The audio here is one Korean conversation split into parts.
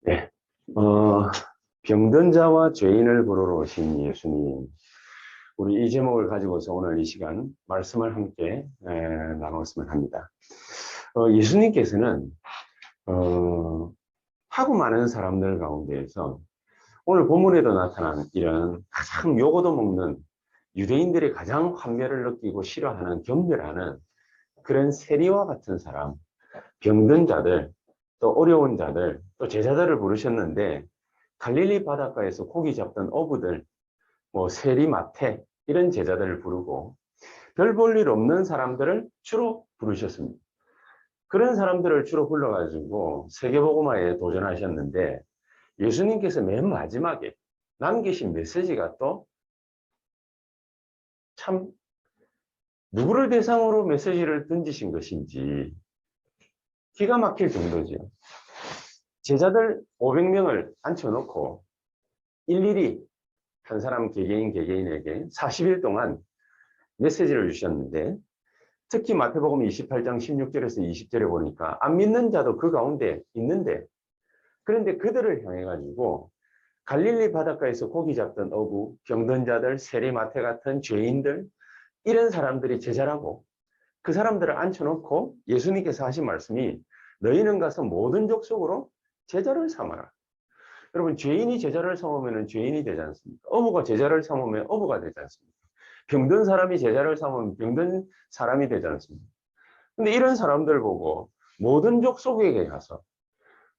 네. 병든 자와 죄인을 부르러 오신 예수님. 우리 이 제목을 가지고서 오늘 이 시간 말씀을 함께 나눴으면 합니다. 예수님께서는, 하고 많은 사람들 가운데에서 오늘 본문에도 나타난 이런 가장 요거도 먹는 유대인들이 가장 환멸을 느끼고 싫어하는, 경멸하는 그런 세리와 같은 사람, 병든 자들, 또 어려운 자들, 또 제자들을 부르셨는데 갈릴리 바닷가에서 고기 잡던 어부들, 뭐 세리 마태 이런 제자들을 부르고 별 볼 일 없는 사람들을 주로 부르셨습니다. 그런 사람들을 주로 불러가지고 세계복음화에 도전하셨는데 예수님께서 맨 마지막에 남기신 메시지가 또 참 누구를 대상으로 메시지를 던지신 것인지 기가 막힐 정도죠. 제자들 500명을 앉혀놓고 일일이 한 사람 개개인 개개인에게 40일 동안 메시지를 주셨는데 특히 마태복음 28장 16절에서 20절에 보니까 안 믿는 자도 그 가운데 있는데 그런데 그들을 향해 가지고 갈릴리 바닷가에서 고기 잡던 어부, 병든 자들, 세리마태 같은 죄인들 이런 사람들이 제자라고 그 사람들을 앉혀놓고 예수님께서 하신 말씀이 너희는 가서 모든 족속으로 제자를 삼아라. 여러분 죄인이 제자를 삼으면 죄인이 되지 않습니까? 어부가 제자를 삼으면 어부가 되지 않습니까? 병든 사람이 제자를 삼으면 병든 사람이 되지 않습니까? 근데 이런 사람들 보고 모든 족속에게 가서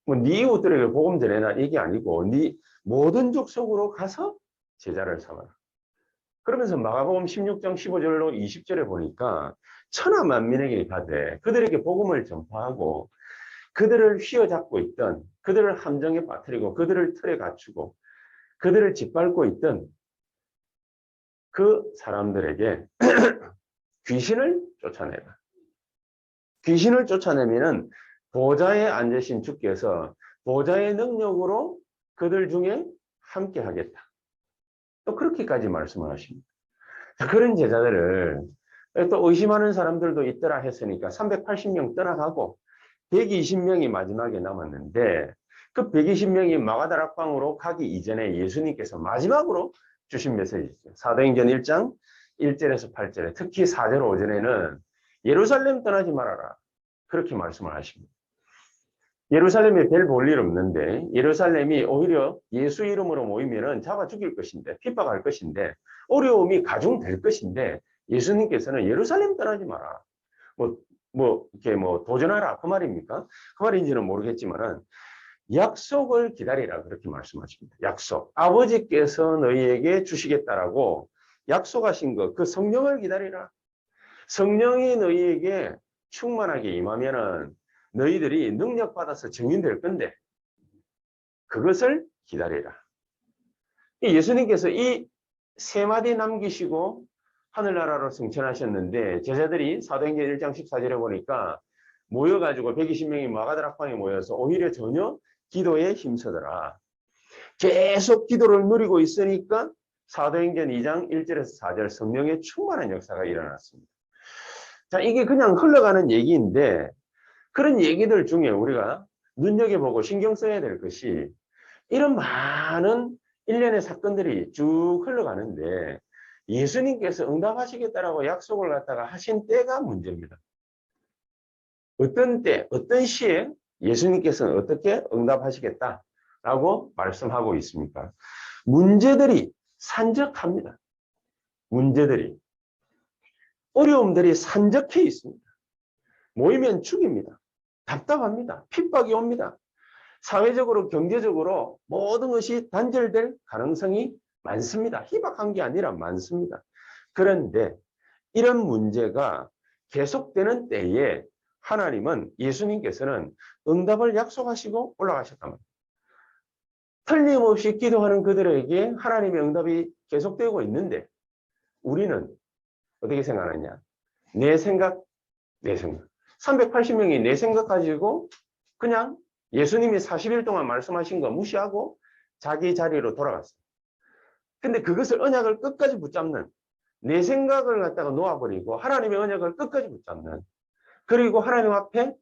뭐네 이웃들에게 복음 전해라 이게 아니고 네 모든 족속으로 가서 제자를 삼아라. 그러면서 마가복음 16장 15절로 20절에 보니까 천하 만민에게 가되 그들에게 복음을 전파하고 그들을 휘어잡고 있던 그들을 함정에 빠뜨리고 그들을 틀에 갖추고 그들을 짓밟고 있던 그 사람들에게 귀신을 쫓아내라. 귀신을 쫓아내면은 보좌에 앉으신 주께서 보좌의 능력으로 그들 중에 함께 하겠다. 또 그렇게까지 말씀을 하십니다. 그런 제자들을 또 의심하는 사람들도 있더라 했으니까 380명 떠나가고 120명이 마지막에 남았는데 그 120명이 마가다락방으로 가기 이전에 예수님께서 마지막으로 주신 메시지죠. 사도행전 1장 1절에서 8절에 특히 4절 5절에는 예루살렘 떠나지 말아라. 그렇게 말씀을 하십니다. 예루살렘에 별 볼 일 없는데 예루살렘이 오히려 예수 이름으로 모이면은 잡아 죽일 것인데 핍박할 것인데 어려움이 가중될 것인데 예수님께서는 예루살렘 떠나지 마라. 이렇게 도전하라. 그 말입니까? 그 말인지는 모르겠지만은 약속을 기다리라. 그렇게 말씀하십니다. 약속. 아버지께서 너희에게 주시겠다라고 약속하신 것, 그 성령을 기다리라. 성령이 너희에게 충만하게 임하면은 너희들이 능력받아서 증인될 건데 그것을 기다리라. 예수님께서 이 세 마디 남기시고 하늘나라로 승천하셨는데 제자들이 사도행전 1장 14절에 보니까 모여가지고 120명이 마가다락방에 모여서 오히려 전혀 기도에 힘쓰더라. 계속 기도를 누리고 있으니까 사도행전 2장 1절에서 4절 성령의 충만한 역사가 일어났습니다. 자, 이게 그냥 흘러가는 얘기인데 그런 얘기들 중에 우리가 눈여겨보고 신경 써야 될 것이 이런 많은 일련의 사건들이 쭉 흘러가는데 예수님께서 응답하시겠다라고 약속을 갖다가 하신 때가 문제입니다. 어떤 때, 어떤 시에 예수님께서는 어떻게 응답하시겠다라고 말씀하고 있습니까? 문제들이 산적합니다. 문제들이. 어려움들이 산적해 있습니다. 모이면 죽입니다. 답답합니다. 핍박이 옵니다. 사회적으로 경제적으로 모든 것이 단절될 가능성이 많습니다. 희박한 게 아니라 많습니다. 그런데 이런 문제가 계속되는 때에 하나님은 예수님께서는 응답을 약속하시고 올라가셨단 말이에요. 틀림없이 기도하는 그들에게 하나님의 응답이 계속되고 있는데 우리는 어떻게 생각하느냐? 내 생각, 내 생각. 380명이 내 생각 가지고 그냥 예수님이 40일 동안 말씀하신 거 무시하고 자기 자리로 돌아갔어요. 근데 그것을 언약을 끝까지 붙잡는 내 생각을 갖다가 놓아버리고 하나님의 언약을 끝까지 붙잡는 그리고 하나님 앞에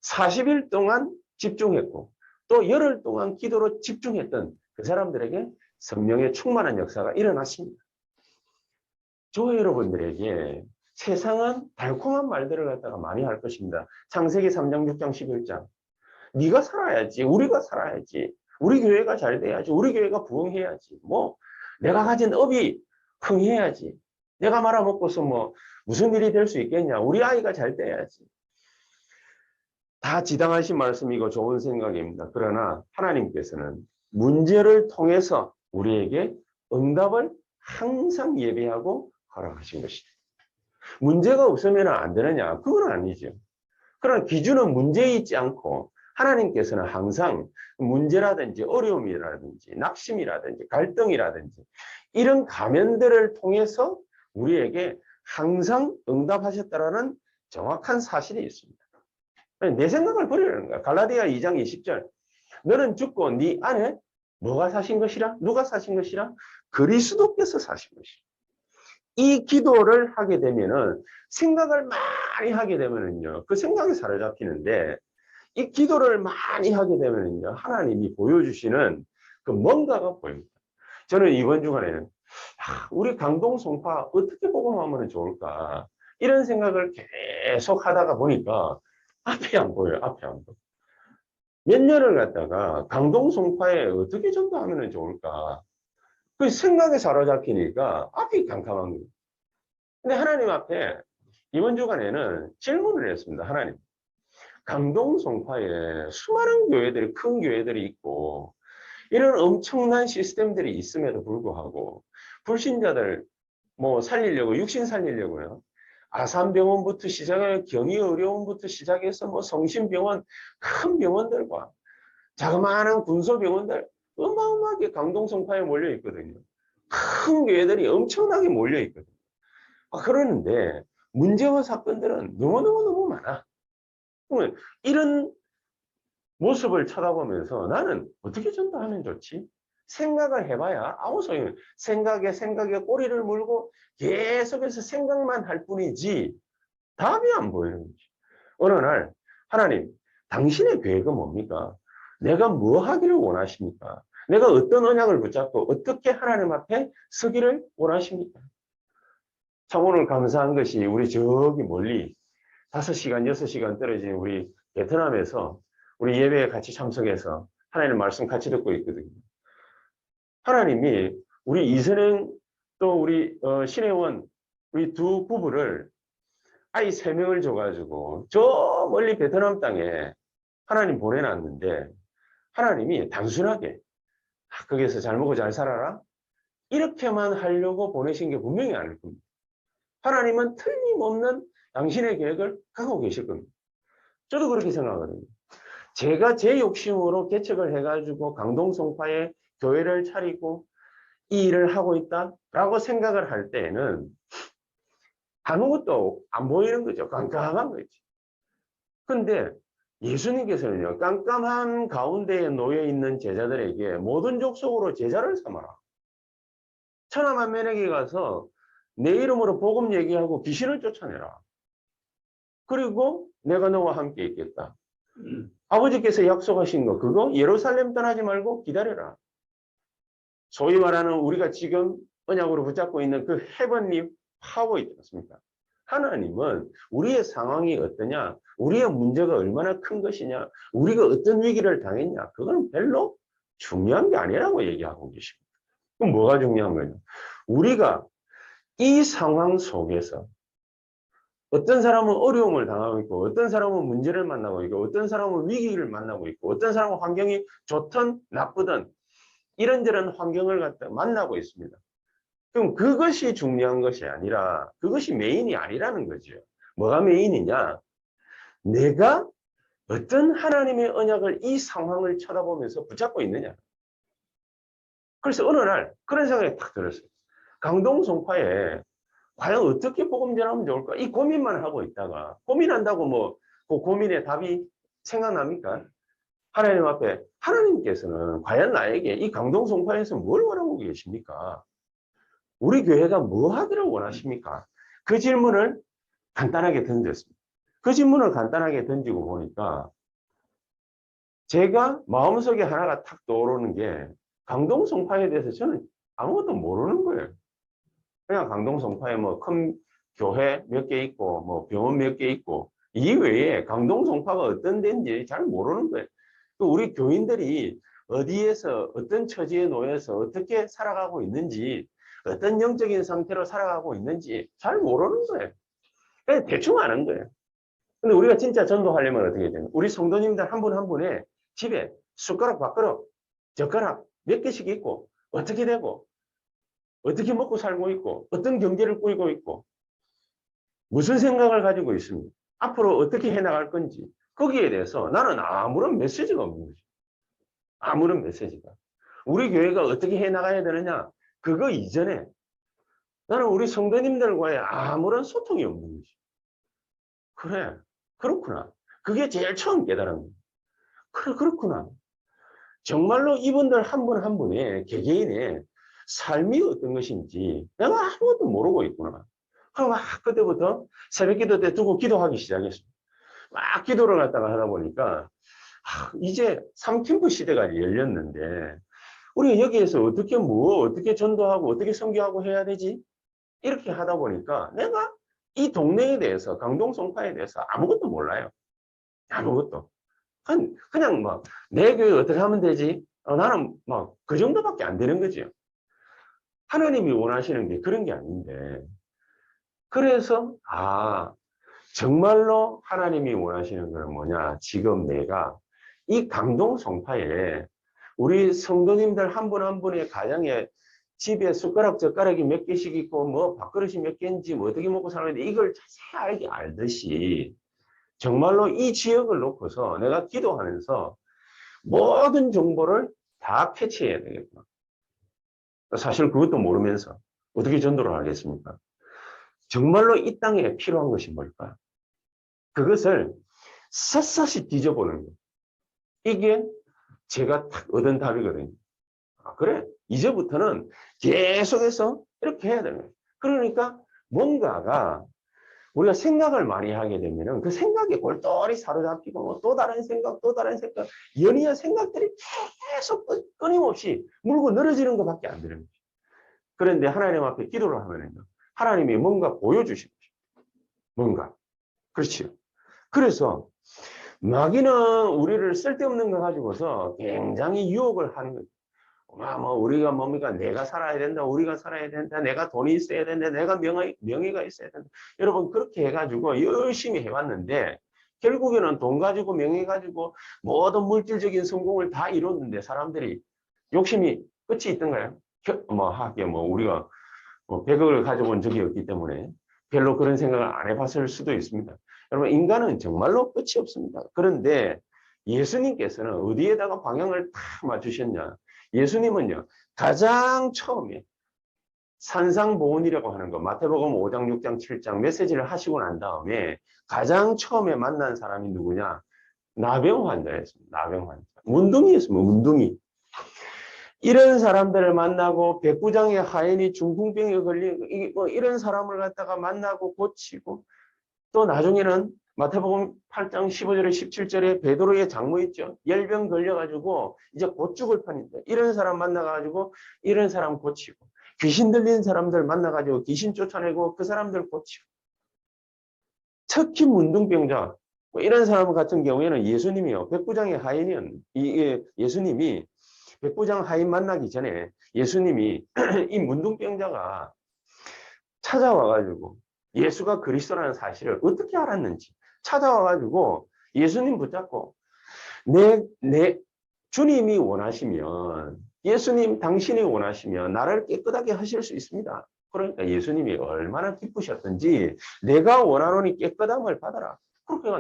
40일 동안 집중했고 또 열흘 동안 기도로 집중했던 그 사람들에게 성령의 충만한 역사가 일어났습니다. 저 여러분들에게 세상은 달콤한 말들을 갖다가 많이 할 것입니다. 창세기 3장, 6장, 11장. 네가 살아야지. 우리가 살아야지. 우리 교회가 잘 돼야지. 우리 교회가 부흥해야지. 뭐 내가 가진 업이 흥해야지. 내가 말아먹고서 뭐 무슨 일이 될 수 있겠냐. 우리 아이가 잘 돼야지. 다 지당하신 말씀이고 좋은 생각입니다. 그러나 하나님께서는 문제를 통해서 우리에게 응답을 항상 예배하고 허락하신 것이다. 문제가 없으면 안 되느냐? 그건 아니죠. 그러나 기준은 문제에 있지 않고 하나님께서는 항상 문제라든지 어려움이라든지 낙심이라든지 갈등이라든지 이런 가면들을 통해서 우리에게 항상 응답하셨다라는 정확한 사실이 있습니다. 내 생각을 버리라는 거야. 갈라디아 2장 20절. 너는 죽고 네 안에 뭐가 사신 것이라? 누가 사신 것이라? 그리스도께서 사신 것이라. 이 기도를 하게 되면은 생각을 많이 하게 되면은요. 그 생각이 사로잡히는데 이 기도를 많이 하게 되면은요. 하나님이 보여주시는 그 뭔가가 보입니다. 저는 이번 주간에는 우리 강동송파 어떻게 복음하면 좋을까? 이런 생각을 계속 하다가 보니까 앞이 안 보여요. 앞이 안 보여. 몇 년을 갖다가 강동송파에 어떻게 전도하면 좋을까? 그 생각에 사로잡히니까 앞이 캄캄한 거예요. 근데 하나님 앞에 이번 주간에는 질문을 했습니다. 하나님. 강동송파에 수많은 교회들이, 큰 교회들이 있고 이런 엄청난 시스템들이 있음에도 불구하고 불신자들 뭐 살리려고, 육신 살리려고요. 아산병원부터 시작해 경희의료원부터 시작해서 뭐 성심병원, 큰 병원들과 자그마한 군소병원들 어마어마하게 강동송파에 몰려 있거든요. 큰 교회들이 엄청나게 몰려 있거든요. 그러는데 문제와 사건들은 너무너무 많아. 그러면 이런 모습을 쳐다보면서 나는 어떻게 전도하면 좋지? 생각을 해봐야 아무 소용이 없어요. 생각에 꼬리를 물고 계속해서 생각만 할 뿐이지 답이 안 보이는 거지. 어느 날 하나님, 당신의 계획은 뭡니까? 내가 뭐 하기를 원하십니까? 내가 어떤 언약을 붙잡고 어떻게 하나님 앞에 서기를 원하십니까? 참 오늘 감사한 것이 우리 저기 멀리 5시간, 6시간 떨어진 우리 베트남에서 우리 예배에 같이 참석해서 하나님의 말씀 같이 듣고 있거든요. 하나님이 우리 이선행 또 우리 신혜원 우리 두 부부를 아이 3명을 줘가지고 저 멀리 베트남 땅에 하나님 보내놨는데 하나님이 단순하게 거기서 잘 먹고 잘 살아라 이렇게만 하려고 보내신 게 분명히 아닐 겁니다. 하나님은 틀림없는 당신의 계획을 갖고 계실 겁니다. 저도 그렇게 생각하거든요. 제가 제 욕심으로 개척을 해가지고 강동송파에 교회를 차리고 이 일을 하고 있다라고 생각을 할 때에는 아무것도 안 보이는 거죠. 깜깜한 거지. 근데 예수님께서는요, 깜깜한 가운데에 놓여 있는 제자들에게 모든 족속으로 제자를 삼아라. 천하만민에게 가서 내 이름으로 복음 얘기하고 귀신을 쫓아내라. 그리고 내가 너와 함께 있겠다. 아버지께서 약속하신 거 그거 예루살렘 떠나지 말고 기다려라. 소위 말하는 우리가 지금 언약으로 붙잡고 있는 그 헤븐리 파워 있지 않습니까? 하나님은 우리의 상황이 어떠냐, 우리의 문제가 얼마나 큰 것이냐, 우리가 어떤 위기를 당했냐, 그건 별로 중요한 게 아니라고 얘기하고 계십니다. 그럼 뭐가 중요한 거냐? 우리가 이 상황 속에서 어떤 사람은 어려움을 당하고 있고, 어떤 사람은 문제를 만나고 있고, 어떤 사람은 위기를 만나고 있고, 어떤 사람은 환경이 좋든 나쁘든 이런저런 환경을 갖다 만나고 있습니다. 그럼 그것이 중요한 것이 아니라 그것이 메인이 아니라는 거죠. 뭐가 메인이냐? 내가 어떤 하나님의 언약을 이 상황을 쳐다보면서 붙잡고 있느냐. 그래서 어느 날 그런 생각이 딱 들었어요. 강동송파에 과연 어떻게 복음 전하면 좋을까? 이 고민만 하고 있다가 고민한다고 뭐 그 고민의 답이 생각납니까? 하나님 앞에 하나님께서는 과연 나에게 이 강동송파에서 뭘 원하고 계십니까? 우리 교회가 뭐 하기를 원하십니까? 그 질문을 간단하게 던졌습니다. 그 질문을 간단하게 던지고 보니까 제가 마음속에 하나가 탁 떠오르는 게 강동성파에 대해서 저는 아무것도 모르는 거예요. 그냥 강동성파에 뭐 큰 교회 몇 개 있고 뭐 병원 몇 개 있고 이 외에 강동성파가 어떤 데인지 잘 모르는 거예요. 우리 교인들이 어디에서 어떤 처지에 놓여서 어떻게 살아가고 있는지 어떤 영적인 상태로 살아가고 있는지 잘 모르는 거예요. 그냥 대충 아는 거예요. 근데 우리가 진짜 전도하려면 어떻게 되는? 우리 성도님들 한 분 한 분의 집에 숟가락, 밥그릇, 젓가락 몇 개씩 있고 어떻게 되고 어떻게 먹고 살고 있고 어떤 경제를 꾸리고 있고 무슨 생각을 가지고 있습니까? 앞으로 어떻게 해나갈 건지 거기에 대해서 나는 아무런 메시지가 없는 거죠. 아무런 메시지가. 우리 교회가 어떻게 해나가야 되느냐 그거 이전에 나는 우리 성도님들과의 아무런 소통이 없는 거죠. 그래, 그렇구나. 그게 제일 처음 깨달은 거예요. 그래, 그렇구나. 정말로 이분들 한 분 한 분의 개개인의 삶이 어떤 것인지 내가 아무것도 모르고 있구나. 그럼 막 그때부터 새벽 기도 때 두고 기도하기 시작했습니다. 막 기도를 갖다가 하다 보니까 이제 3캠프 시대가 열렸는데 우리가 여기에서 어떻게 어떻게 전도하고 어떻게 선교하고 해야 되지? 이렇게 하다 보니까 내가 이 동네에 대해서 강동성파에 대해서 아무것도 몰라요. 아무것도. 그냥 막 내 교회 어떻게 하면 되지? 나는 막 그 정도밖에 안 되는 거죠. 하나님이 원하시는 게 그런 게 아닌데. 그래서 정말로 하나님이 원하시는 건 뭐냐? 지금 내가 이 강동성파에 우리 성도님들 한 분 한 분의 가정에 집에 숟가락 젓가락이 몇 개씩 있고 뭐 밥그릇이 몇 개인지 뭐 어떻게 먹고 사는데 이걸 자세히 알듯이 정말로 이 지역을 놓고서 내가 기도하면서 모든 정보를 다 캐치해야 되겠다. 사실 그것도 모르면서 어떻게 전도를 하겠습니까? 정말로 이 땅에 필요한 것이 뭘까? 그것을 샅샅이 뒤져보는 거예요. 이게 제가 딱 얻은 답이거든요. 그래, 이제부터는 계속해서 이렇게 해야 되는 거예요. 그러니까 뭔가가 우리가 생각을 많이 하게 되면은 그 생각에 골똘히 사로잡히고 뭐또 다른 생각, 또 다른 생각, 연이어 생각들이 계속 끊임없이 물고 늘어지는 것밖에 안 되는 거죠. 그런데 하나님 앞에 기도를 하면은요, 하나님이 뭔가 보여주시는 거죠. 뭔가. 그렇죠. 그래서 마귀는 우리를 쓸데없는 거 가지고서 굉장히 유혹을 하는 거죠. 뭐 우리가 뭡니까? 내가 살아야 된다. 우리가 살아야 된다. 내가 돈이 있어야 된다. 내가 명예가 있어야 된다. 여러분 그렇게 해가지고 열심히 해왔는데 결국에는 돈 가지고 명예 가지고 모든 물질적인 성공을 다 이뤘는데 사람들이 욕심이 끝이 있던가요? 하게 우리가 100억을 가져본 적이 없기 때문에 별로 그런 생각을 안 해봤을 수도 있습니다. 여러분 인간은 정말로 끝이 없습니다. 그런데 예수님께서는 어디에다가 방향을 딱 맞추셨냐? 예수님은요, 가장 처음에 산상보훈이라고 하는 거, 마태복음 5장, 6장, 7장 메시지를 하시고 난 다음에 가장 처음에 만난 사람이 누구냐? 나병 환자였습니다. 나병 환자. 문둥이였습니다. 문둥이. 이런 사람들을 만나고 백부장의 하인이 중풍병에 걸린 이런 사람을 갖다가 만나고 고치고 또 나중에는 마태복음 8장 15절에 17절에 베드로의 장모 있죠. 열병 걸려가지고 이제 곧 죽을 판인데 이런 사람 만나가지고 이런 사람 고치고 귀신 들린 사람들 만나가지고 귀신 쫓아내고 그 사람들 고치고 특히 문둥병자 이런 사람 같은 경우에는 예수님이요. 백부장의 하인이었는데 예수님이 백부장 하인 만나기 전에 예수님이 이 문둥병자가 찾아와가지고 예수가 그리스도라는 사실을 어떻게 알았는지 찾아와가지고 예수님 붙잡고 주님이 원하시면 예수님 당신이 원하시면 나를 깨끗하게 하실 수 있습니다. 그러니까 예수님이 얼마나 기쁘셨던지 내가 원하노니 깨끗함을 받아라. 그렇게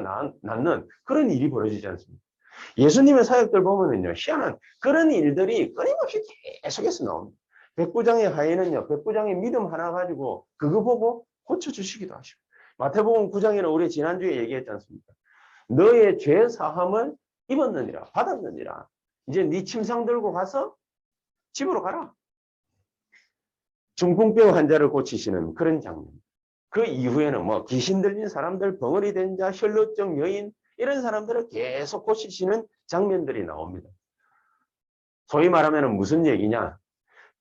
낳는 그런 일이 벌어지지 않습니까? 예수님의 사역들 보면은요, 희한한 그런 일들이 끊임없이 계속해서 나옵니다. 백부장의 하인은요, 백부장의 믿음 하나 가지고 그거 보고 고쳐주시기도 하시고. 마태복음 9장에는 우리 지난주에 얘기했지 않습니까? 너의 죄 사함을 입었느니라, 받았느니라. 이제 네 침상 들고 가서 집으로 가라. 중풍병 환자를 고치시는 그런 장면. 그 이후에는 귀신 들린 사람들, 벙어리 된 자, 혈루증 여인, 이런 사람들을 계속 고치시는 장면들이 나옵니다. 소위 말하면 무슨 얘기냐?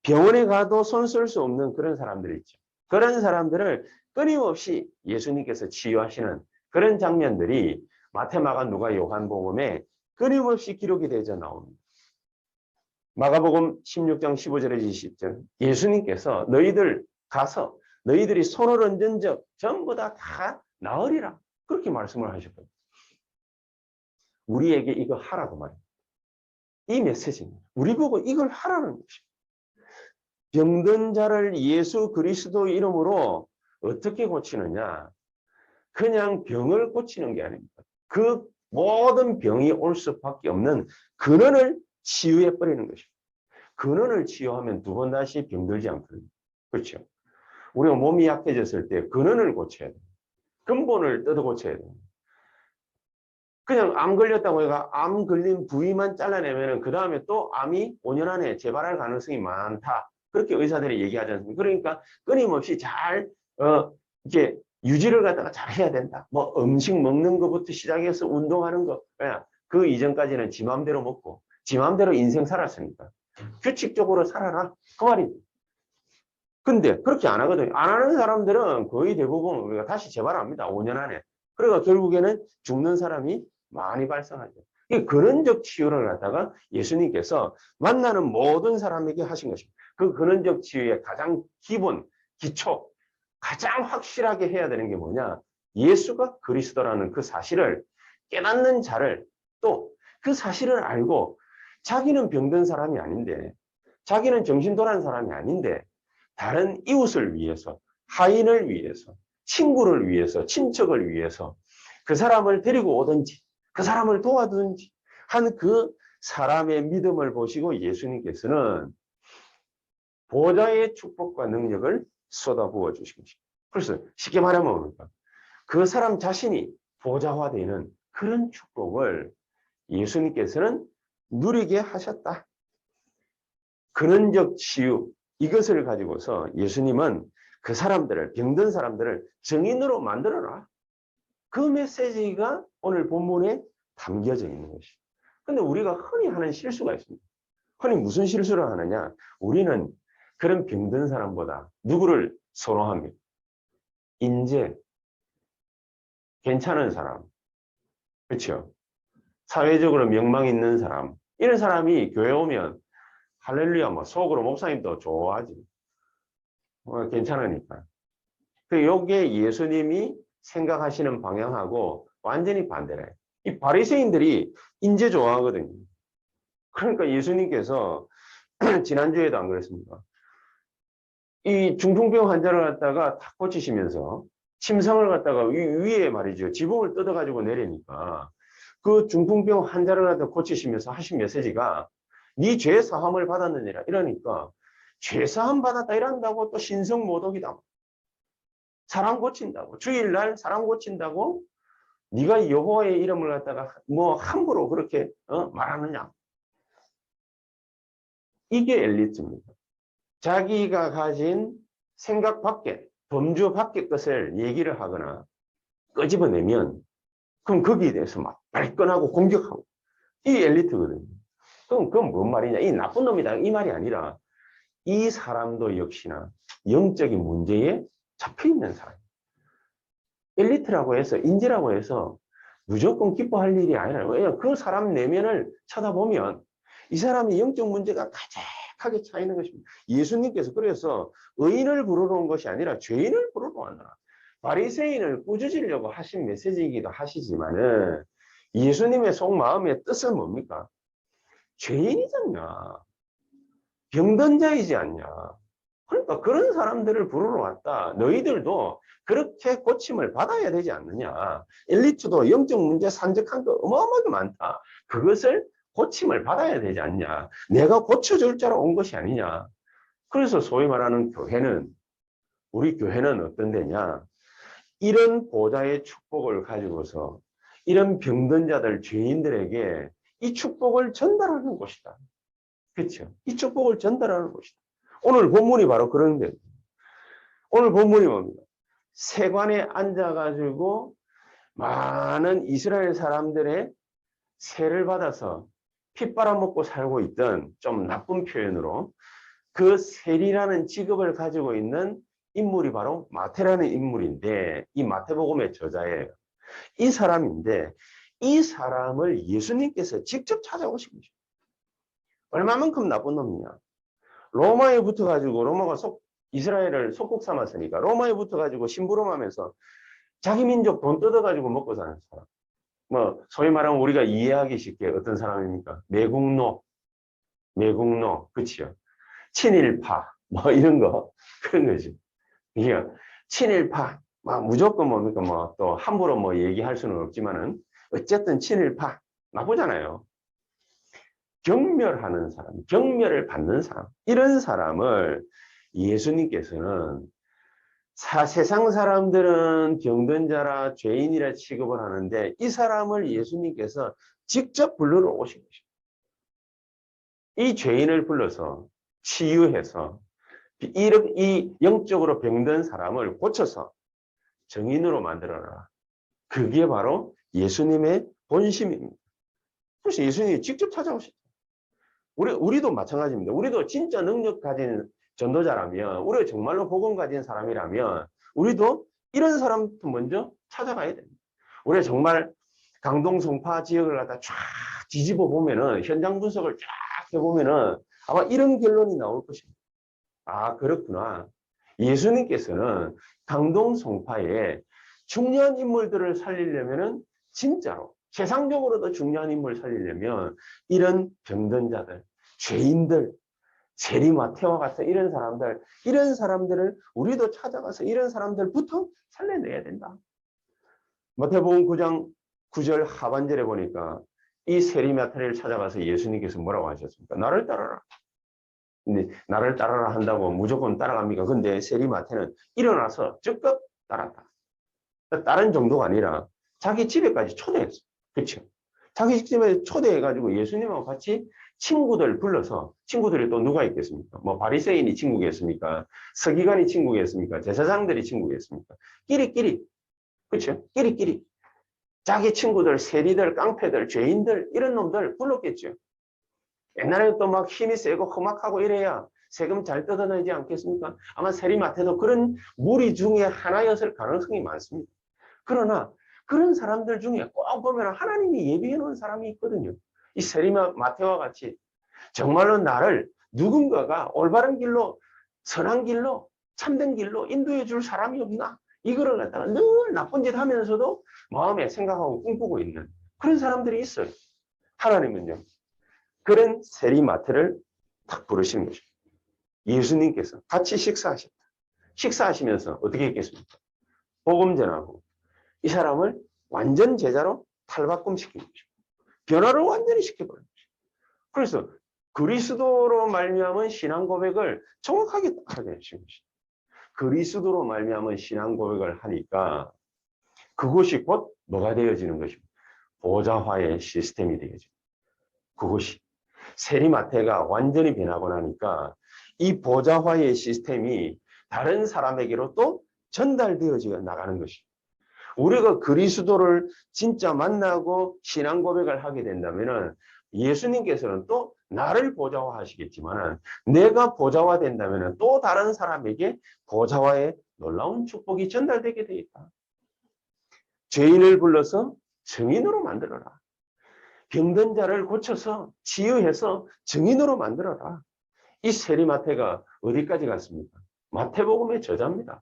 병원에 가도 손 쓸 수 없는 그런 사람들이 있죠. 그런 사람들을 끊임없이 예수님께서 치유하시는 그런 장면들이 마태, 마가, 누가, 요한복음에 끊임없이 기록이 되어 나옵니다. 마가복음 16장 15절에서 20절 예수님께서 너희들 가서 너희들이 손을 얹은 적 전부 다 나으리라 그렇게 말씀을 하셨거든요. 우리에게 이거 하라고 말입니다. 이 메시지입니다. 우리 보고 이걸 하라는 것입니다. 병든 자를 예수 그리스도 이름으로 어떻게 고치느냐? 그냥 병을 고치는 게 아닙니다. 그 모든 병이 올 수밖에 없는 근원을 치유해 버리는 것입니다. 근원을 치유하면 두 번 다시 병들지 않거든요. 그렇죠? 우리가 몸이 약해졌을 때 근원을 고쳐야 돼요. 근본을 뜯어 고쳐야 돼요. 그냥 암 걸렸다고 해가 암 걸린 부위만 잘라내면 그 다음에 또 암이 5년 안에 재발할 가능성이 많다. 그렇게 의사들이 얘기하지 않습니까? 그러니까 끊임없이 잘 이렇게 유지를 갖다가 잘 해야 된다. 뭐 음식 먹는 것부터 시작해서 운동하는 거. 그 이전까지는 지 맘대로 먹고 지 맘대로 인생 살았으니까. 규칙적으로 살아라. 그 말입니다. 근데 그렇게 안 하거든요. 안 하는 사람들은 거의 대부분 우리가 다시 재발합니다. 5년 안에. 그러니까 결국에는 죽는 사람이 많이 발생하죠. 이 근원적 치유를 갖다가 예수님께서 만나는 모든 사람에게 하신 것입니다. 그 근원적 치유의 가장 기본, 기초, 가장 확실하게 해야 되는 게 뭐냐? 예수가 그리스도라는 그 사실을 깨닫는 자를 또 그 사실을 알고 자기는 병든 사람이 아닌데 자기는 정신돌아는 사람이 아닌데 다른 이웃을 위해서, 하인을 위해서, 친구를 위해서, 친척을 위해서 그 사람을 데리고 오든지 그 사람을 도와주든지 한 그 사람의 믿음을 보시고 예수님께서는 보좌의 축복과 능력을 쏟아부어 주신 것입니다. 그래서 쉽게 말하면 뭡니까? 그 사람 자신이 보좌화되는 그런 축복을 예수님께서는 누리게 하셨다. 근원적 치유 이것을 가지고서 예수님은 그 사람들을 병든 사람들을 증인으로 만들어라. 그 메시지가 오늘 본문에 담겨져 있는 것이죠. 근데 우리가 흔히 하는 실수가 있습니다. 흔히 무슨 실수를 하느냐? 우리는 그런 병든 사람보다 누구를 선호합니까? 인재, 괜찮은 사람, 그렇죠? 사회적으로 명망 있는 사람, 이런 사람이 교회 오면 할렐루야, 뭐 속으로 목사님도 좋아하지. 괜찮으니까. 요게 예수님이 생각하시는 방향하고 완전히 반대래. 이 바리새인들이 인재 좋아하거든요. 그러니까 예수님께서 지난주에도 안 그랬습니까? 이 중풍병 환자를 갖다가 탁 고치시면서 침상을 갖다가 위에 말이죠. 지붕을 뜯어가지고 내리니까 그 중풍병 환자를 갖다가 고치시면서 하신 메시지가 네 죄 사함을 받았느니라 이러니까 죄 사함 받았다 이런다고 또 신성모독이다. 사람 고친다고 주일날 사람 고친다고 네가 여호와의 이름을 갖다가 뭐 함부로 그렇게 말하느냐. 이게 엘리트입니다. 자기가 가진 생각 밖에 범주 밖의 것을 얘기를 하거나 끄집어내면 그럼 거기에 대해서 막 발끈하고 공격하고 이 엘리트거든요. 그럼 그건 뭔 말이냐? 이 나쁜 놈이다 이 말이 아니라 이 사람도 역시나 영적인 문제에 잡혀있는 사람. 엘리트라고 해서 인재라고 해서 무조건 기뻐할 일이 아니라 왜냐하면 그 사람 내면을 쳐다보면 이 사람이 영적 문제가 가득하게 차 있는 것입니다. 예수님께서 그래서 의인을 부르러 온 것이 아니라 죄인을 부르러 왔나. 바리새인을 꾸짖으려고 하신 메시지이기도 하시지만은 예수님의 속마음의 뜻은 뭡니까? 죄인이잖냐. 병든 자이지 않냐. 그러니까 그런 사람들을 부르러 왔다. 너희들도 그렇게 고침을 받아야 되지 않느냐. 엘리트도 영적 문제 산적한 거 어마어마하게 많다. 그것을 고침을 받아야 되지 않냐. 내가 고쳐줄 자로 온 것이 아니냐. 그래서 소위 말하는 교회는 우리 교회는 어떤 데냐. 이런 보좌의 축복을 가지고서 이런 병든 자들 죄인들에게 이 축복을 전달하는 곳이다. 그렇죠? 이 축복을 전달하는 곳이다. 오늘 본문이 바로 그런데 오늘 본문이 뭡니까? 세관에 앉아가지고 많은 이스라엘 사람들의 세를 받아서 피 빨아먹고 살고 있던, 좀 나쁜 표현으로, 그 세리라는 직업을 가지고 있는 인물이 바로 마태라는 인물인데, 이 마태복음의 저자예요. 이 사람인데, 이 사람을 예수님께서 직접 찾아오신 거죠. 얼마만큼 나쁜 놈이냐. 로마에 붙어가지고, 로마가 이스라엘을 속국 삼았으니까 로마에 붙어가지고 심부름하면서 자기 민족 돈 뜯어가지고 먹고 사는 사람. 뭐 소위 말하면 우리가 이해하기 쉽게 어떤 사람입니까? 매국노, 그치요? 친일파, 뭐 이런 거, 그런 거지. 이게 친일파, 막 무조건 뭡니까? 뭐 또 함부로 뭐 얘기할 수는 없지만은 어쨌든 친일파 나쁘잖아요. 경멸하는 사람, 경멸을 받는 사람, 이런 사람을 예수님께서는 세상 사람들은 병든 자라 죄인이라 취급을 하는데, 이 사람을 예수님께서 직접 불러 오신 것입니다. 이 죄인을 불러서 치유해서 이 영적으로 병든 사람을 고쳐서 정인으로 만들어라. 그게 바로 예수님의 본심입니다. 그래서 예수님이 직접 찾아오셨죠. 우리도 마찬가지입니다. 우리도 진짜 능력 가진 전도자라면, 우리가 정말로 복음 가진 사람이라면, 우리도 이런 사람부터 먼저 찾아가야 됩니다. 우리가 정말 강동 송파 지역을 갖다 쫙 뒤집어 보면은, 현장 분석을 쫙 해보면은 아마 이런 결론이 나올 것입니다. 아, 그렇구나. 예수님께서는 강동 송파에 중요한 인물들을 살리려면은, 진짜로 세상적으로도 중요한 인물을 살리려면 이런 병든 자들, 죄인들, 세리마태와 같은 이런 사람들을 우리도 찾아가서 이런 사람들부터 살려내야 된다. 마태복음 9장 9절 하반절에 보니까 이 세리마태를 찾아가서 예수님께서 뭐라고 하셨습니까? 나를 따라라. 근데 나를 따라라 한다고 무조건 따라갑니까? 근데 세리마태는 일어나서 적극 따랐다. 다른 정도가 아니라 자기 집에까지 초대했어. 그렇죠? 자기 집에 초대해가지고 예수님하고 같이 친구들 불러서, 친구들이 또 누가 있겠습니까? 뭐 바리새인이 친구겠습니까? 서기관이 친구겠습니까? 제사장들이 친구겠습니까? 끼리끼리, 그렇죠? 끼리끼리 자기 친구들, 세리들, 깡패들, 죄인들, 이런 놈들 불렀겠죠. 옛날에는 또 막 힘이 세고 험악하고 이래야 세금 잘 뜯어내지 않겠습니까? 아마 세리마태도 그런 무리 중에 하나였을 가능성이 많습니다. 그러나 그런 사람들 중에 꼭 보면 하나님이 예비해 놓은 사람이 있거든요. 이 세리마태와 같이 정말로 나를 누군가가 올바른 길로, 선한 길로, 참된 길로 인도해 줄 사람이 없나? 이거를 갖다가 늘 나쁜 짓 하면서도 마음에 생각하고 꿈꾸고 있는 그런 사람들이 있어요. 하나님은요, 그런 세리마태를 딱 부르시는 거죠. 예수님께서 같이 식사하셨다. 식사하시면서 어떻게 했겠습니까? 복음 전하고 이 사람을 완전 제자로 탈바꿈시킨 거죠. 변화를 완전히 시켜버린 거죠. 그래서 그리스도로 말미암은 신앙 고백을 정확하게 하게 하신 것이죠. 그리스도로 말미암은 신앙 고백을 하니까 그것이 곧 뭐가 되어지는 것입니다. 보좌화의 시스템이 되어집니다. 그것이 세리마태가 완전히 변하고 나니까 이 보좌화의 시스템이 다른 사람에게로 또 전달되어져 나가는 것이죠. 우리가 그리스도를 진짜 만나고 신앙 고백을 하게 된다면 예수님께서는 또 나를 보좌화 하시겠지만, 내가 보좌화 된다면 또 다른 사람에게 보좌화의 놀라운 축복이 전달되게 되어 있다. 죄인을 불러서 증인으로 만들어라. 병든 자를 고쳐서 치유해서 증인으로 만들어라. 이 세리마태가 어디까지 갔습니까? 마태복음의 저자입니다.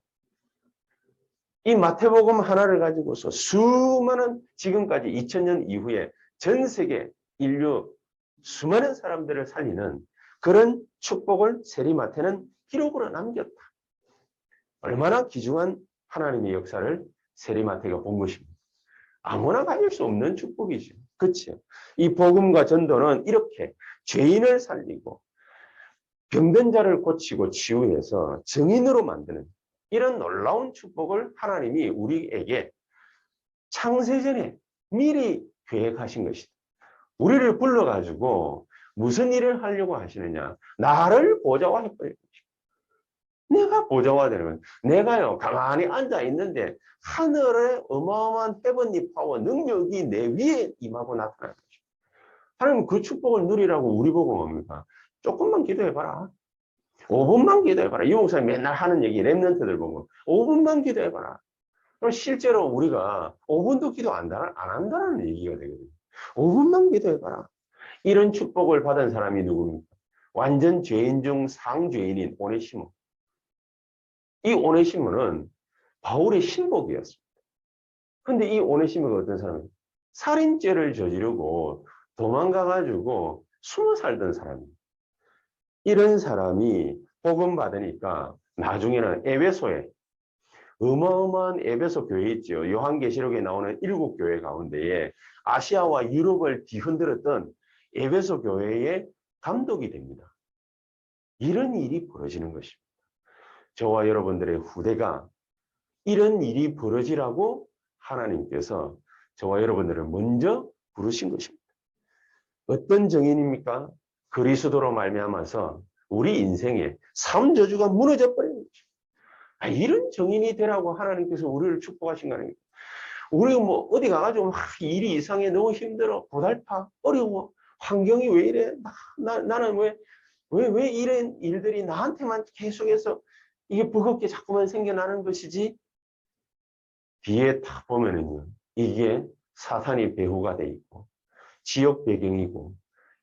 이 마태복음 하나를 가지고서 수많은, 지금까지 2000년 이후에 전 세계 인류 수많은 사람들을 살리는 그런 축복을 세리마태는 기록으로 남겼다. 얼마나 귀중한 하나님의 역사를 세리마태가 본 것입니다. 아무나 가질 수 없는 축복이죠. 그렇죠? 이 복음과 전도는 이렇게 죄인을 살리고 병든 자를 고치고 치유해서 증인으로 만드는 이런 놀라운 축복을 하나님이 우리에게 창세전에 미리 계획하신 것이다. 우리를 불러가지고 무슨 일을 하려고 하시느냐? 나를 보좌화해버릴 것이다. 내가 보좌가 되는 거예요. 내가요, 가만히 앉아 있는데 하늘의 어마어마한 헤븐리 파워, 능력이 내 위에 임하고 나타나는 거죠. 하나님 그 축복을 누리라고 우리 보고 뭡니까? 조금만 기도해봐라. 5분만 기도해봐라. 이 목사님 맨날 하는 얘기, 랩런트들 보고 5분만 기도해봐라. 그럼 실제로 우리가 5분도 기도 안 한다는 얘기가 되거든요. 5분만 기도해봐라. 이런 축복을 받은 사람이 누굽니까? 완전 죄인 중 상죄인인 오네시모. 이 오네시모는 바울의 신복이었습니다. 근데 이 오네시모가 어떤 사람이에요? 살인죄를 저지르고 도망가가지고 숨어 살던 사람이에요. 이런 사람이 복음 받으니까 나중에는 에베소에 어마어마한 에베소 교회 있죠. 요한계시록에 나오는 7교회 가운데에 아시아와 유럽을 뒤흔들었던 에베소 교회의 감독이 됩니다. 이런 일이 벌어지는 것입니다. 저와 여러분들의 후대가 이런 일이 벌어지라고 하나님께서 저와 여러분들을 먼저 부르신 것입니다. 어떤 정인입니까? 그리스도로 말미암아서 우리 인생의 삶저주가 무너져 버리는 거죠. 이런 정인이 되라고 하나님께서 우리를 축복하신 거 아닙니까? 우리 뭐 어디 가가지고 막 일이 이상해, 너무 힘들어, 고달파, 어려워, 환경이 왜 이래? 나는 왜 이런 일들이 나한테만 계속해서 이게 버겁게 자꾸만 생겨나는 것이지? 뒤에 딱 보면은요, 이게 사탄이 배후가 돼 있고 지역 배경이고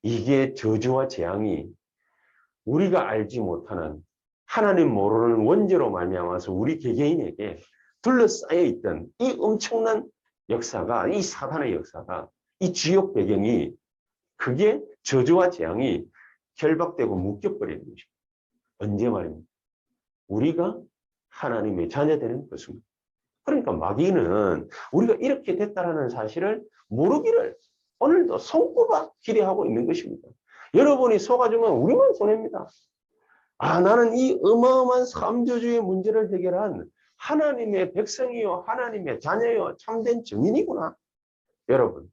이게 저주와 재앙이 우리가 알지 못하는 하나님 모르는 원죄로 말미암아서 우리 개개인에게 둘러싸여 있던 이 엄청난 역사가, 이 사탄의 역사가, 이 지역 배경이, 그게 저주와 재앙이 결박되고 묶여버리는 것입니다. 언제 말입니까? 우리가 하나님의 자녀되는 것입니다. 그러니까 마귀는 우리가 이렇게 됐다라는 사실을 모르기를 오늘도 손꼽아 기대하고 있는 것입니다. 여러분이 속아주면 우리만 손해입니다. 나는 이 어마어마한 삼저주의 문제를 해결한 하나님의 백성이요, 하나님의 자녀요, 참된 증인이구나. 여러분,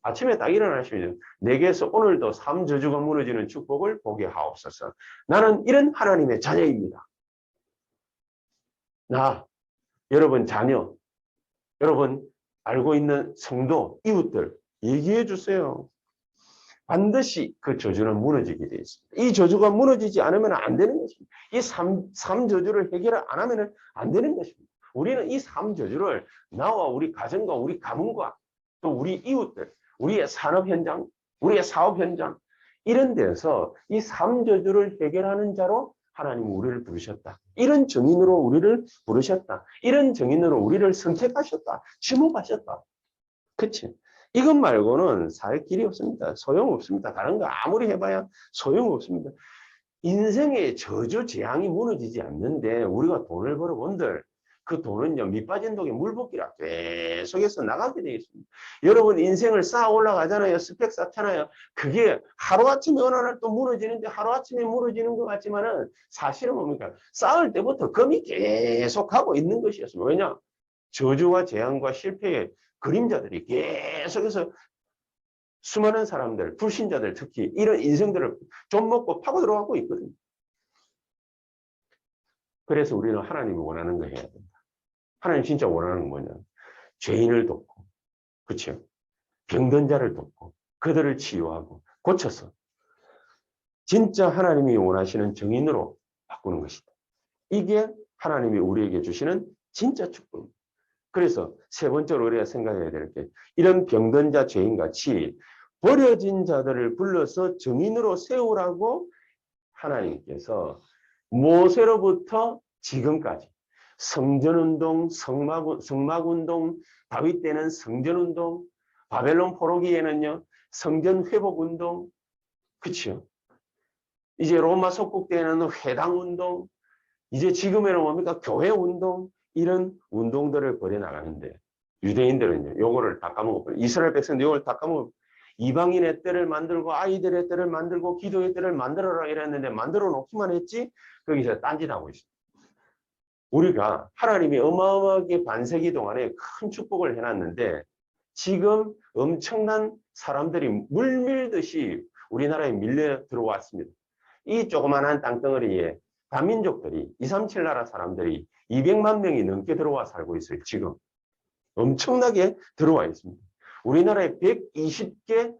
아침에 딱 일어나시면 내게서 오늘도 삼저주가 무너지는 축복을 보게 하옵소서. 나는 이런 하나님의 자녀입니다. 여러분 자녀, 여러분 알고 있는 성도, 이웃들 얘기해 주세요. 반드시 그 저주는 무너지게 되어 있습니다. 이 저주가 무너지지 않으면 안 되는 것입니다. 이 삼 저주를 해결 안 하면 안 되는 것입니다. 우리는 이 삼 저주를 나와 우리 가정과 우리 가문과 또 우리 이웃들, 우리의 산업 현장, 우리의 사업 현장, 이런 데서 이 삼 저주를 해결하는 자로 하나님은 우리를 부르셨다. 이런 정인으로 우리를 부르셨다. 이런 정인으로 우리를 선택하셨다. 지목하셨다. 그치? 이것 말고는 살 길이 없습니다. 소용없습니다. 다른 거 아무리 해봐야 소용없습니다. 인생의 저주 재앙이 무너지지 않는데 우리가 돈을 벌어본들 그 돈은요, 밑빠진 독에 물 붓기라 계속해서 나가게 되어 있습니다. 여러분 인생을 쌓아 올라가잖아요. 스펙 쌓잖아요. 그게 하루아침에 어느 날 또 무너지는데 하루아침에 무너지는 것 같지만은 사실은 뭡니까? 쌓을 때부터 금이 계속하고 있는 것이었습니다. 왜냐? 저주와 재앙과 실패의 그림자들이 계속해서 수많은 사람들, 불신자들 특히 이런 인생들을 좀 먹고 파고 들어가고 있거든요. 그래서 우리는 하나님이 원하는 거 해야 된다. 하나님 진짜 원하는 건 뭐냐? 죄인을 돕고, 그렇죠? 병든 자를 돕고, 그들을 치유하고 고쳐서 진짜 하나님이 원하시는 정인으로 바꾸는 것이다. 이게 하나님이 우리에게 주시는 진짜 축복입니다. 그래서 세 번째로 우리가 생각해야 될 게 이런 병든 자, 죄인같이 버려진 자들을 불러서 정인으로 세우라고 하나님께서 모세로부터 지금까지 성전운동, 성막운동, 다윗 때는 성전운동, 바벨론 포로기에는요 성전회복운동, 그렇죠? 이제 로마 속국 때는 회당운동, 이제 지금에는 뭡니까? 교회운동, 이런 운동들을 벌여나가는데 유대인들은요 요거를 다 까먹어버려요. 이스라엘 백성들 요걸 다 까먹어버려요. 이방인의 때를 만들고 아이들의 때를 만들고 기도의 때를 만들어라 이랬는데 만들어 놓기만 했지 거기서 딴짓하고 있어요. 우리가 하나님이 어마어마하게 반세기 동안에 큰 축복을 해놨는데 지금 엄청난 사람들이 물밀듯이 우리나라에 밀려 들어왔습니다. 이 조그만한 땅덩어리에 다민족들이 237 나라 사람들이 200만 명이 넘게 들어와 살고 있어요. 지금 엄청나게 들어와 있습니다. 우리나라에 120개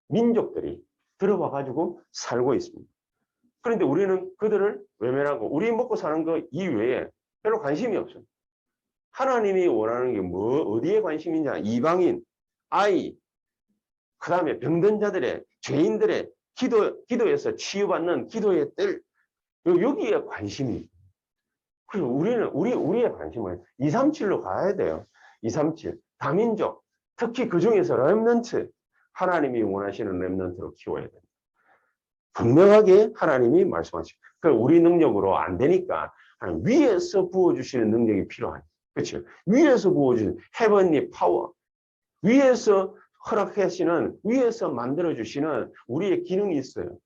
민족들이 들어와 가지고 살고 있습니다. 그런데 우리는 그들을 외면하고 우리 먹고 사는 거 이외에 별로 관심이 없어요. 하나님이 원하는 게 뭐 어디에 관심이냐? 이방인, 아이, 그 다음에 병든 자들의, 죄인들의 기도에서 치유받는 기도의 뜰, 여기에 관심이. 그래서 우리의 관심은 237로 가야 돼요. 237. 다민족. 특히 그 중에서 렘넌트. 하나님이 원하시는 렘넌트로 키워야 됩니다. 분명하게 하나님이 말씀하시고. 우리 능력으로 안 되니까 위에서 부어주시는 능력이 필요하죠. 그렇죠? 위에서 부어주시는 헤븐리 파워. 위에서 허락하시는, 위에서 만들어주시는 우리의 기능이 있어요.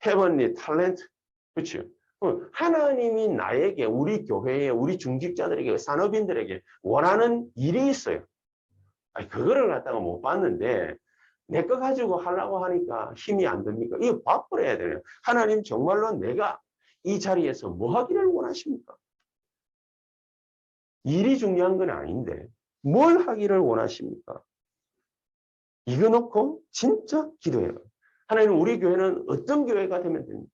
헤븐리 탤런트. 그렇죠? 하나님이 나에게, 우리 교회에, 우리 중직자들에게, 산업인들에게 원하는 일이 있어요. 그거를 갖다가 못 봤는데 내 거 가지고 하려고 하니까 힘이 안 듭니까? 이거 밥을 해야 돼요. 하나님 정말로 내가 이 자리에서 뭐 하기를 원하십니까? 일이 중요한 건 아닌데 뭘 하기를 원하십니까? 이거 놓고 진짜 기도해요. 하나님, 우리 교회는 어떤 교회가 되면 됩니까?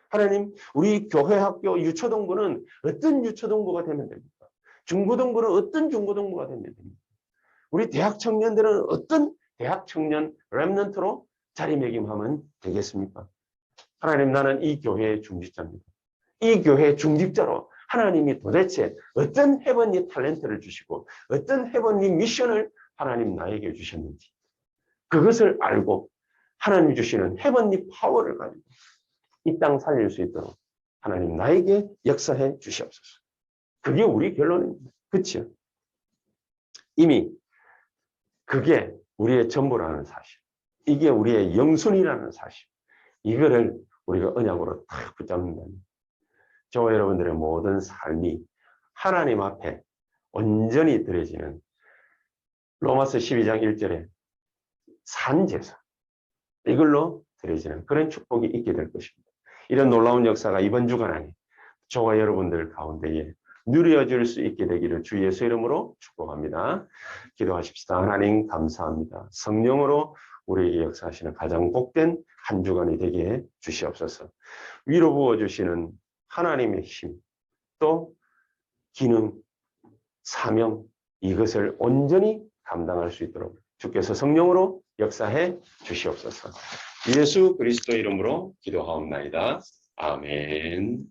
하나님, 우리 교회 학교 유초동부는 어떤 유초동부가 되면 됩니까? 중고동부는 어떤 중고동부가 되면 됩니까? 우리 대학 청년들은 어떤 대학 청년 렘넌트로 자리매김하면 되겠습니까? 하나님, 나는 이 교회의 중직자입니다. 이 교회의 중직자로 하나님이 도대체 어떤 헤븐리 탤런트를 주시고 어떤 헤븐리 미션을 하나님 나에게 주셨는지 그것을 알고 하나님 주시는 헤븐리 파워를 가지고 이 땅 살릴 수 있도록 하나님 나에게 역사해 주시옵소서. 그게 우리 결론입니다. 그렇죠? 이미 그게 우리의 전부라는 사실, 이게 우리의 영순이라는 사실, 이거를 우리가 언약으로 딱 붙잡는다. 저와 여러분들의 모든 삶이 하나님 앞에 온전히 드려지는 로마서 12장 1절에 산제사, 이걸로 드려지는 그런 축복이 있게 될 것입니다. 이런 놀라운 역사가 이번 주간 안에 저와 여러분들 가운데에 누려질 수 있게 되기를 주 예수 이름으로 축복합니다. 기도하십시다. 하나님 감사합니다. 성령으로 우리에게 역사하시는 가장 복된 한 주간이 되게 해 주시옵소서. 위로 부어주시는 하나님의 힘, 또 기능, 사명, 이것을 온전히 감당할 수 있도록 주께서 성령으로 역사해 주시옵소서. 예수 그리스도 이름으로 기도하옵나이다. 아멘.